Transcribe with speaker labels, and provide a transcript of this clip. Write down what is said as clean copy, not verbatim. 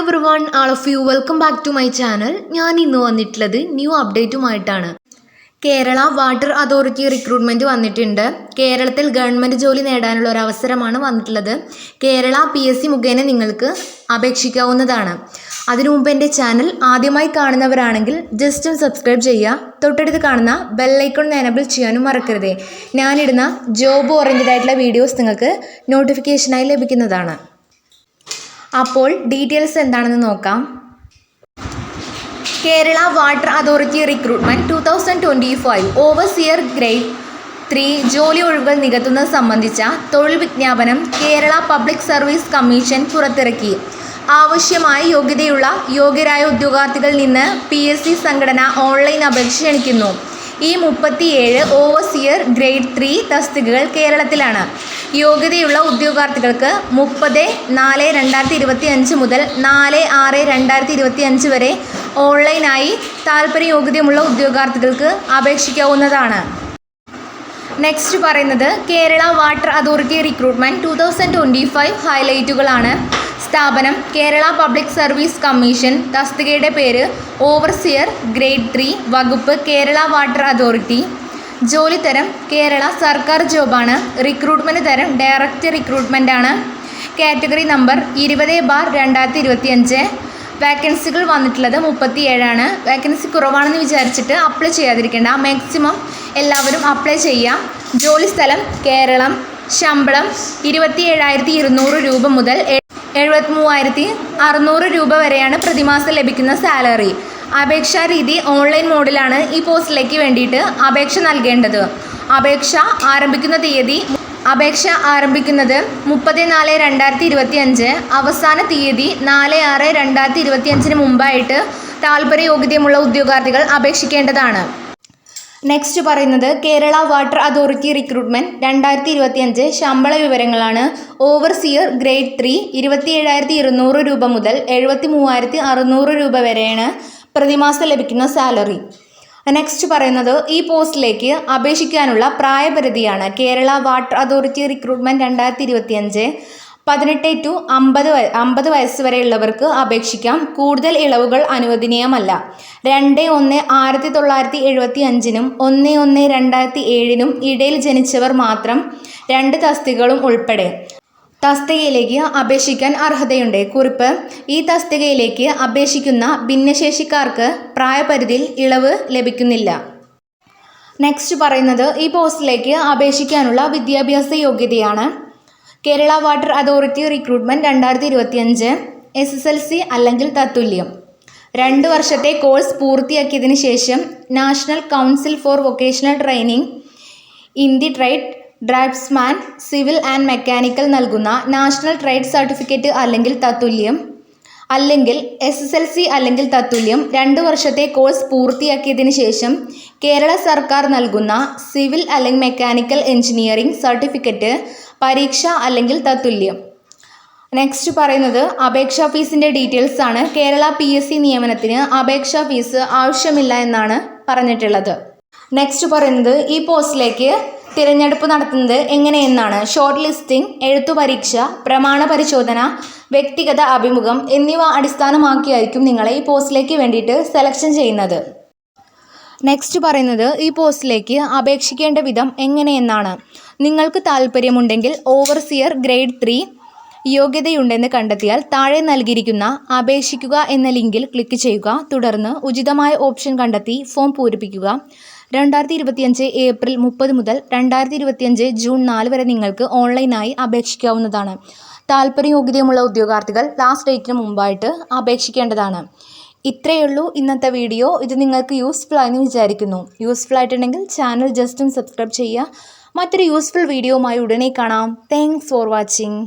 Speaker 1: everyone, all of you, welcome back to my channel. ഞാൻ ഇന്ന് വന്നിട്ടുള്ളത് ന്യൂ അപ്ഡേറ്റുമായിട്ടാണ്. കേരള വാട്ടർ അതോറിറ്റി റിക്രൂട്ട്മെന്റ് വന്നിട്ടുണ്ട്. കേരളത്തിൽ ഗവൺമെന്റ് ജോലി നേടാനുള്ള ഒരു അവസരമാണ് വന്നിട്ടുള്ളത്. കേരള PSC മുഖേന നിങ്ങൾക്ക് അപേക്ഷിക്കാവുന്നതാണ്. അതിനു മുമ്പ് എൻ്റെ ചാനൽ ആദ്യമായി കാണുന്നവരാണെങ്കിൽ ജസ്റ്റ് ഒന്ന് സബ്സ്ക്രൈബ് ചെയ്യുക. തൊട്ടടുത്ത് കാണുന്ന ബെൽ ഐക്കൺ എനേബിൾ ചെയ്യാനും മറക്കരുത്. ഞാനിടുന്ന ജോബ് ഓറിയൻറ്റഡ് ആയിട്ടുള്ള വീഡിയോസ് നിങ്ങൾക്ക് നോട്ടിഫിക്കേഷനായി ലഭിക്കുന്നതാണ്. അപ്പോൾ ഡീറ്റെയിൽസ് എന്താണെന്ന് നോക്കാം. Kerala water authority recruitment 2025 overseer grade 3 ജോലി ഒഴിവുകൾ നികത്തുന്നത് സംബന്ധിച്ച തൊഴിൽ വിജ്ഞാപനം കേരള പബ്ലിക് സർവീസ് കമ്മീഷൻ പുറത്തിറക്കി. ആവശ്യമായ യോഗ്യരായ ഉദ്യോഗാർത്ഥികളിൽ നിന്ന് PSC സംഘടന ഓൺലൈൻ അപേക്ഷ ക്ഷണിക്കുന്നു. ഈ 37 ഓവർസിയർ ഗ്രേഡ് 3 തസ്തികകൾ കേരളത്തിലാണ്. യോഗ്യതയുള്ള ഉദ്യോഗാർത്ഥികൾക്ക് 30/4/2025 മുതൽ 4/6/2025 വരെ ഓൺലൈനായി യോഗ്യതയുള്ള ഉദ്യോഗാർത്ഥികൾക്ക് അപേക്ഷിക്കാവുന്നതാണ്. നെക്സ്റ്റ് പറയുന്നത് കേരള വാട്ടർ അതോറിറ്റി റിക്രൂട്ട്മെന്റ് 2025 ഹൈലൈറ്റുകളാണ്. സ്ഥാപനം കേരള പബ്ലിക് സർവീസ് കമ്മീഷൻ. തസ്തികയുടെ പേര് ഓവർസിയർ ഗ്രേഡ് 3. വകുപ്പ് കേരള വാട്ടർ അതോറിറ്റി. ജോലി തരം കേരള സർക്കാർ ജോബാണ്. റിക്രൂട്ട്മെൻറ്റ് തരം ഡയറക്റ്റ് റിക്രൂട്ട്മെൻ്റ് ആണ്. Category number 20/2025. വാക്കൻസികൾ വന്നിട്ടുള്ളത് 37 ആണ്. വാക്കൻസി കുറവാണെന്ന് വിചാരിച്ചിട്ട് അപ്ലൈ ചെയ്യാതിരിക്കേണ്ട. മാക്സിമം എല്ലാവരും അപ്ലൈ ചെയ്യാം. ജോലി സ്ഥലം കേരളം. ശമ്പളം 27,200 രൂപ മുതൽ 73,600 രൂപ വരെയാണ് പ്രതിമാസം ലഭിക്കുന്ന സാലറി. അപേക്ഷാ രീതി ഓൺലൈൻ മോഡിലാണ് ഈ പോസ്റ്റിലേക്ക് വേണ്ടിയിട്ട് അപേക്ഷ നൽകേണ്ടത്. അപേക്ഷ ആരംഭിക്കുന്നത് 30/4/2025. അവസാന തീയതി 4/6/2025 മുമ്പായിട്ട് യോഗ്യതയുള്ള ഉദ്യോഗാർത്ഥികൾ അപേക്ഷിക്കേണ്ടതാണ്. നെക്സ്റ്റ് പറയുന്നത് കേരള വാട്ടർ അതോറിറ്റി റിക്രൂട്ട്മെന്റ് 2025 ശമ്പള വിവരങ്ങളാണ്. ഓവർസിയർ ഗ്രേഡ് 3 27,200 രൂപ മുതൽ 73,600 രൂപ വരെയാണ് പ്രതിമാസം ലഭിക്കുന്ന സാലറി. നെക്സ്റ്റ് പറയുന്നത് ഈ പോസ്റ്റിലേക്ക് അപേക്ഷിക്കാനുള്ള പ്രായപരിധിയാണ്. Kerala water authority recruitment 2025 18 to 50 വയസ്സ് വരെയുള്ളവർക്ക് അപേക്ഷിക്കാം. കൂടുതൽ ഇളവുകൾ അനുവദനീയമല്ല. 2/1/1975 1/1/2007 ഇടയിൽ ജനിച്ചവർ മാത്രം. 2 തസ്തികകളും ഉൾപ്പെടെ തസ്തികയിലേക്ക് അപേക്ഷിക്കാൻ അർഹതയുണ്ട്. കുറിപ്പ്: ഈ തസ്തികയിലേക്ക് അപേക്ഷിക്കുന്ന ഭിന്നശേഷിക്കാർക്ക് പ്രായപരിധിയിൽ ഇളവ് ലഭിക്കുന്നില്ല. നെക്സ്റ്റ് പറയുന്നത് ഈ പോസ്റ്റിലേക്ക് അപേക്ഷിക്കാനുള്ള വിദ്യാഭ്യാസ യോഗ്യതയാണ്. Kerala water authority recruitment 2025 SSLC അല്ലെങ്കിൽ തത്തുല്യം. 2 വർഷത്തെ കോഴ്സ് പൂർത്തിയാക്കിയതിന് ശേഷം national council for vocational training in the trade draughtsman civil and mechanical നൽകുന്ന നാഷണൽ ട്രേഡ് സർട്ടിഫിക്കറ്റ് അല്ലെങ്കിൽ തത്തുല്യം, അല്ലെങ്കിൽ SSLC അല്ലെങ്കിൽ തത്തുല്യം. 2 വർഷത്തെ കോഴ്സ് പൂർത്തിയാക്കിയതിന് ശേഷം കേരള സർക്കാർ നൽകുന്ന സിവിൽ അല്ലെങ്കിൽ മെക്കാനിക്കൽ എഞ്ചിനീയറിംഗ് സർട്ടിഫിക്കറ്റ്, പരീക്ഷ അല്ലെങ്കിൽ തത്തുല്യം. നെക്സ്റ്റ് പറയുന്നത് അപേക്ഷാ ഫീസിൻ്റെ ഡീറ്റെയിൽസ് ആണ്. കേരള PSC നിയമനത്തിന് അപേക്ഷാ ഫീസ് ആവശ്യമില്ല എന്നാണ് പറഞ്ഞിട്ടുള്ളത്. നെക്സ്റ്റ് പറയുന്നത് ഈ പോസ്റ്റിലേക്ക് തിരഞ്ഞെടുപ്പ് നടത്തുന്നത് എങ്ങനെയെന്നാണ്. ഷോർട്ട് ലിസ്റ്റിംഗ്, എഴുത്തു പരീക്ഷ, പ്രമാണ പരിശോധന, വ്യക്തിഗത അഭിമുഖം എന്നിവ അടിസ്ഥാനമാക്കിയായിരിക്കും നിങ്ങളെ ഈ പോസ്റ്റിലേക്ക് വേണ്ടിയിട്ട് സെലക്ഷൻ ചെയ്യുന്നത്. നെക്സ്റ്റ് പറയുന്നത് ഈ പോസ്റ്റിലേക്ക് അപേക്ഷിക്കേണ്ട വിധം എങ്ങനെയെന്നാണ്. നിങ്ങൾക്ക് താല്പര്യമുണ്ടെങ്കിൽ ഓവർസിയർ ഗ്രേഡ് 3 യോഗ്യതയുണ്ടെന്ന് കണ്ടെത്തിയാൽ താഴെ നൽകിയിരിക്കുന്ന അപേക്ഷിക്കുക എന്ന ലിങ്കിൽ ക്ലിക്ക് ചെയ്യുക. തുടർന്ന് ഉചിതമായ ഓപ്ഷൻ കണ്ടെത്തി ഫോം പൂരിപ്പിക്കുക. 2025 ഏപ്രിൽ 30 മുതൽ 2025 ജൂൺ 4 വരെ നിങ്ങൾക്ക് ഓൺലൈനായി അപേക്ഷിക്കാവുന്നതാണ്. യോഗ്യതയുമുള്ള ഉദ്യോഗാർത്ഥികൾ ലാസ്റ്റ് ഡേറ്റിന് മുമ്പായിട്ട് അപേക്ഷിക്കേണ്ടതാണ്. ഇത്രയേ ഉള്ളൂ ഇന്നത്തെ വീഡിയോ. ഇത് നിങ്ങൾക്ക് യൂസ്ഫുൾ ആയെന്ന് വിചാരിക്കുന്നു. യൂസ്ഫുൾ ആയിട്ടുണ്ടെങ്കിൽ ചാനൽ ജസ്റ്റ് ഒന്ന് സബ്സ്ക്രൈബ് ചെയ്യുക. മറ്റൊരു യൂസ്ഫുൾ വീഡിയോയുമായി ഉടനെ കാണാം. Thanks for watching.